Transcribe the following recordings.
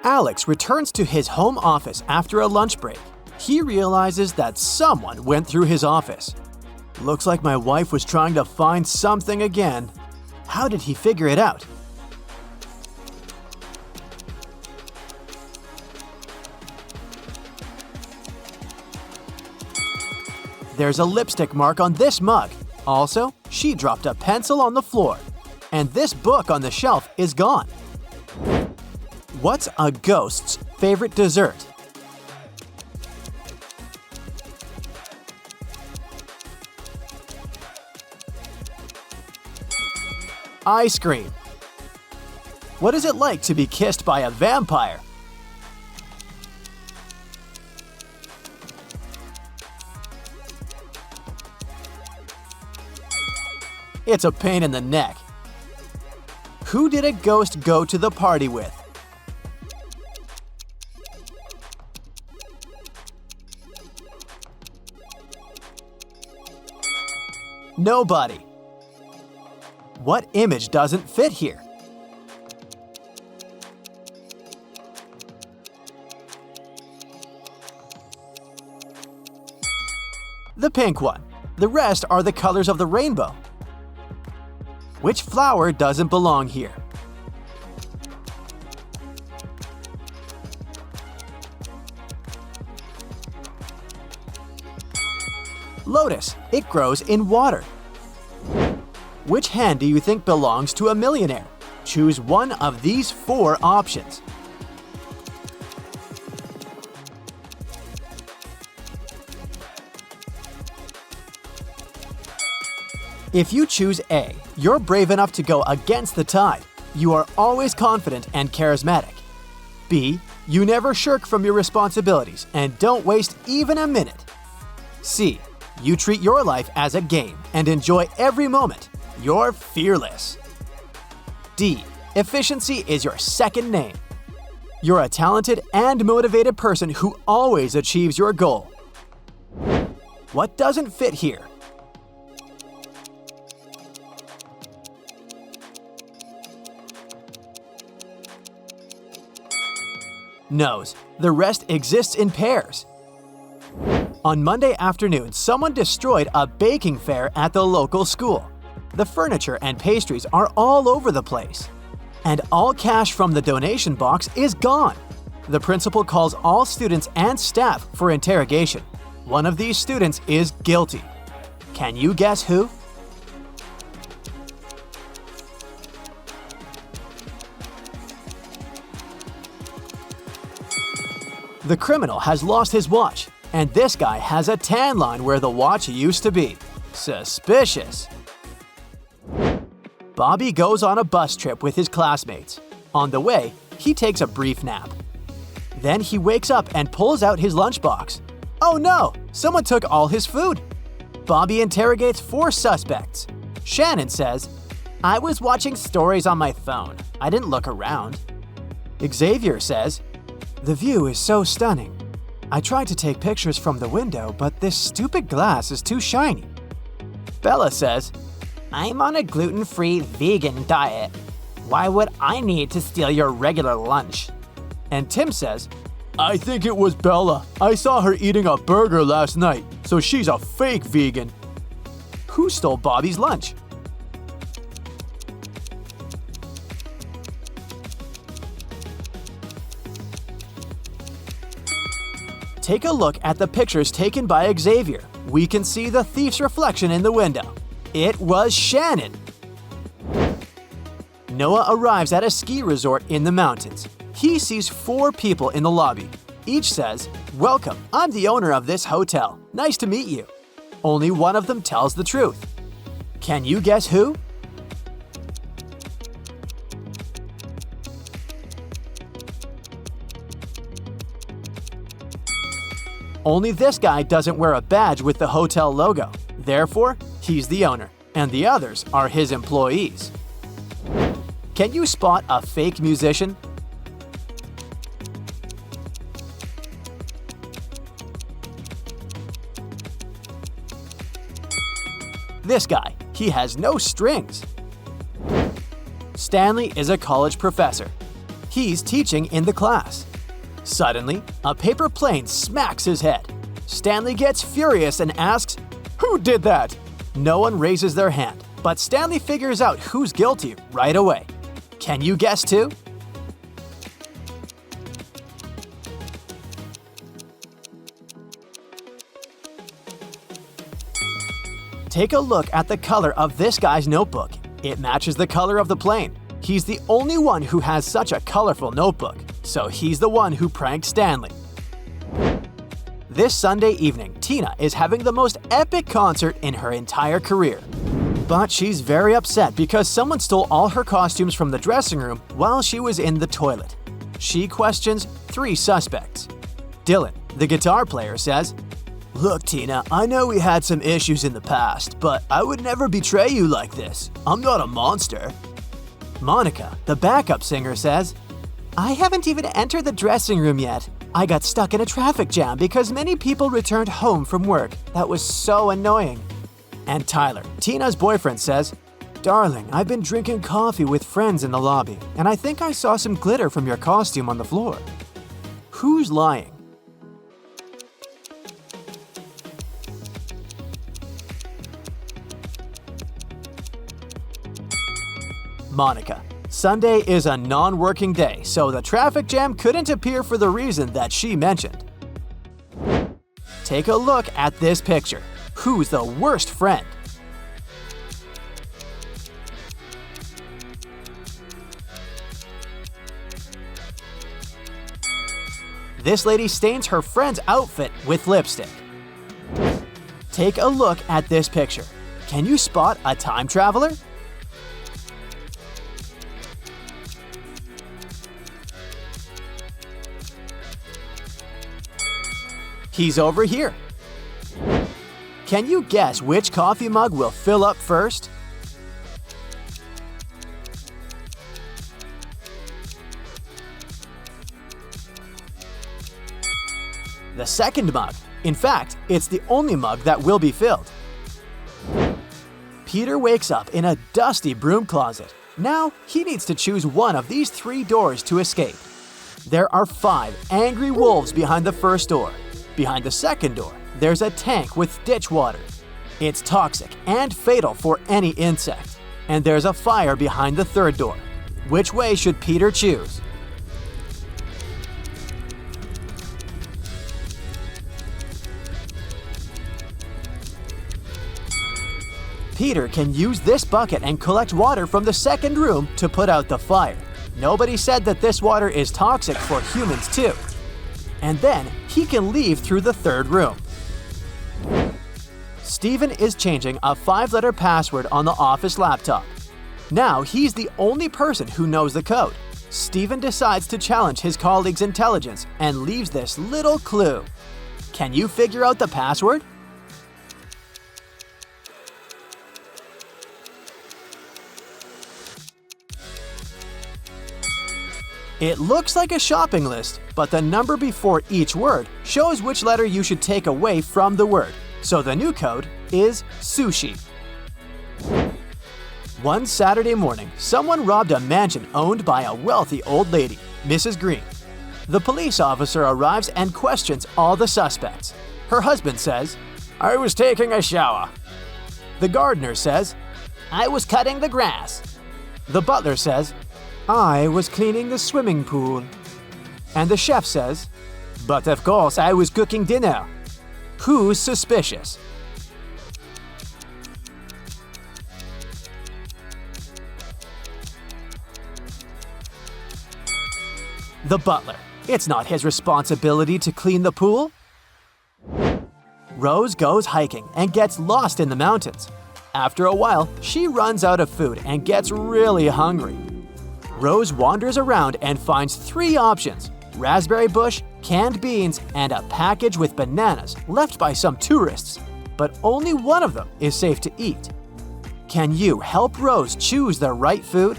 Alex returns to his home office after a lunch break. He realizes that someone went through his office. Looks like my wife was trying to find something again. How did he figure it out? There's a lipstick mark on this mug. Also, she dropped a pencil on the floor. And this book on the shelf is gone. What's a ghost's favorite dessert? Ice cream. What is it like to be kissed by a vampire? It's a pain in the neck. Who did a ghost go to the party with? Nobody. What image doesn't fit here? The pink one. The rest are the colors of the rainbow. Which flower doesn't belong here? Lotus. It grows in water. Which hand do you think belongs to a millionaire? Choose one of these 4 options. If you choose A, you're brave enough to go against the tide. You are always confident and charismatic. B, you never shirk from your responsibilities and don't waste even a minute. C, you treat your life as a game and enjoy every moment. You're fearless. D, efficiency is your second name. You're a talented and motivated person who always achieves your goal. What doesn't fit here? Nose. The rest exists in pairs. On Monday afternoon, someone destroyed a baking fair at the local school. The furniture and pastries are all over the place. And all cash from the donation box is gone. The principal calls all students and staff for interrogation. One of these students is guilty. Can you guess who? The criminal has lost his watch, and this guy has a tan line where the watch used to be. Suspicious. Bobby goes on a bus trip with his classmates. On the way, he takes a brief nap. Then he wakes up and pulls out his lunchbox. Oh no! Someone took all his food! Bobby interrogates 4 suspects. Shannon says, "I was watching stories on my phone. I didn't look around." Xavier says, "The view is so stunning. I tried to take pictures from the window, but this stupid glass is too shiny." Bella says, "I'm on a gluten-free vegan diet. Why would I need to steal your regular lunch?" And Tim says, "I think it was Bella. I saw her eating a burger last night, so she's a fake vegan." Who stole Bobby's lunch? Take a look at the pictures taken by Xavier. We can see the thief's reflection in the window. It was Shannon. Noah arrives at a ski resort in the mountains. He sees 4 people in the lobby. Each says, "Welcome, I'm the owner of this hotel. Nice to meet you." Only one of them tells the truth. Can you guess who? Only this guy doesn't wear a badge with the hotel logo. Therefore, he's the owner, and the others are his employees. Can you spot a fake musician? This guy, he has no strings. Stanley is a college professor. He's teaching in the class. Suddenly, a paper plane smacks his head. Stanley gets furious and asks, "Who did that?" No one raises their hand, but Stanley figures out who's guilty right away. Can you guess too? Take a look at the color of this guy's notebook. It matches the color of the plane. He's the only one who has such a colorful notebook, so he's the one who pranked Stanley. This Sunday evening, Tina is having the most epic concert in her entire career. But she's very upset because someone stole all her costumes from the dressing room while she was in the toilet. She questions 3 suspects. Dylan, the guitar player, says, "Look, Tina, I know we had some issues in the past, but I would never betray you like this. I'm not a monster." Monica, the backup singer, says, "I haven't even entered the dressing room yet. I got stuck in a traffic jam because many people returned home from work. That was so annoying." And Tyler, Tina's boyfriend, says, "Darling, I've been drinking coffee with friends in the lobby, and I think I saw some glitter from your costume on the floor." Who's lying? Monica. Sunday is a non-working day, so the traffic jam couldn't appear for the reason that she mentioned. Take a look at this picture. Who's the worst friend? This lady stains her friend's outfit with lipstick. Take a look at this picture. Can you spot a time traveler? He's over here. Can you guess which coffee mug will fill up first? The second mug. In fact, it's the only mug that will be filled. Peter wakes up in a dusty broom closet. Now he needs to choose one of these 3 doors to escape. There are 5 angry wolves behind the first door. Behind the second door, there's a tank with ditch water. It's toxic and fatal for any insect. And there's a fire behind the third door. Which way should Peter choose? Peter can use this bucket and collect water from the second room to put out the fire. Nobody said that this water is toxic for humans too. And then he can leave through the third room. Steven is changing a 5-letter password on the office laptop. Now he's the only person who knows the code. Steven decides to challenge his colleague's intelligence and leaves this little clue. Can you figure out the password? It looks like a shopping list, but the number before each word shows which letter you should take away from the word. So the new code is sushi. One Saturday morning, someone robbed a mansion owned by a wealthy old lady, Mrs. Green. The police officer arrives and questions all the suspects. Her husband says, "I was taking a shower." The gardener says, "I was cutting the grass." The butler says, "I was cleaning the swimming pool." And the chef says, "But of course I was cooking dinner." Who's suspicious? The butler. It's not his responsibility to clean the pool. Rose goes hiking and gets lost in the mountains. After a while, she runs out of food and gets really hungry. Rose wanders around and finds 3 options: raspberry bush, canned beans, and a package with bananas left by some tourists. But only one of them is safe to eat. Can you help Rose choose the right food?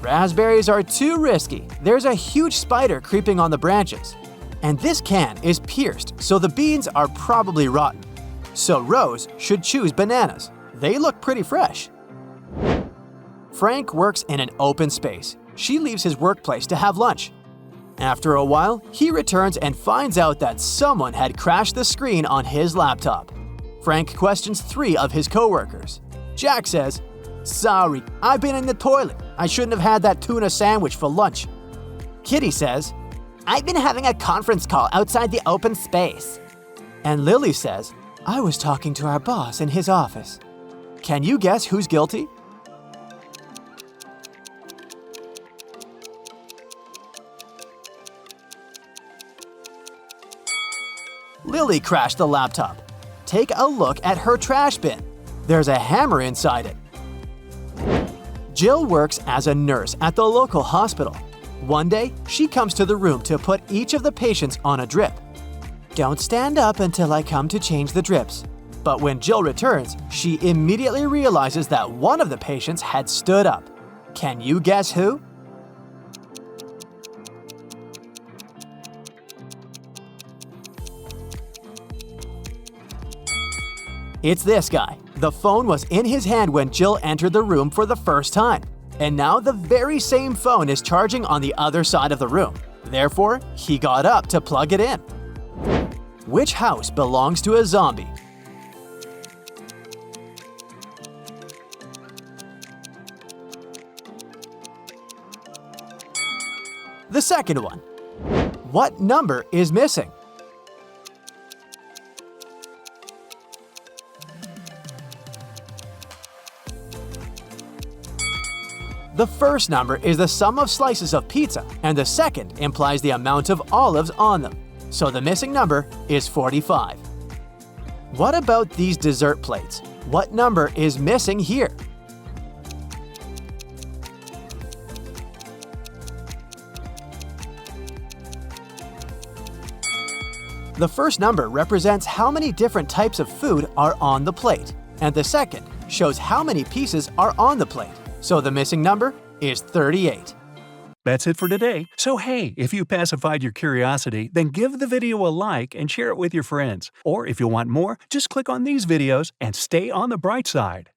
Raspberries are too risky. There's a huge spider creeping on the branches. And this can is pierced, so the beans are probably rotten. so Rose should choose bananas. They look pretty fresh. Frank works in an open space. She leaves his workplace to have lunch. After a while, he returns and finds out that someone had crashed the screen on his laptop. Frank questions 3 of his coworkers. Jack says, "Sorry, I've been in the toilet. I shouldn't have had that tuna sandwich for lunch." Kitty says, "I've been having a conference call outside the open space." And Lily says, "I was talking to our boss in his office." Can you guess who's guilty? Lily crashed the laptop. Take a look at her trash bin. There's a hammer inside it. Jill works as a nurse at the local hospital. One day, she comes to the room to put each of the patients on a drip. "Don't stand up until I come to change the drips." But when Jill returns, she immediately realizes that one of the patients had stood up. Can you guess who? It's this guy. The phone was in his hand when Jill entered the room for the first time. And now the very same phone is charging on the other side of the room. Therefore, he got up to plug it in. Which house belongs to a zombie? The second one. What number is missing? The first number is the sum of slices of pizza, and the second implies the amount of olives on them. So the missing number is 45. What about these dessert plates? What number is missing here? The first number represents how many different types of food are on the plate, and the second shows how many pieces are on the plate. So the missing number is 38. That's it for today. So hey, if you pacified your curiosity, then give the video a like and share it with your friends. Or if you want more, just click on these videos and stay on the bright side.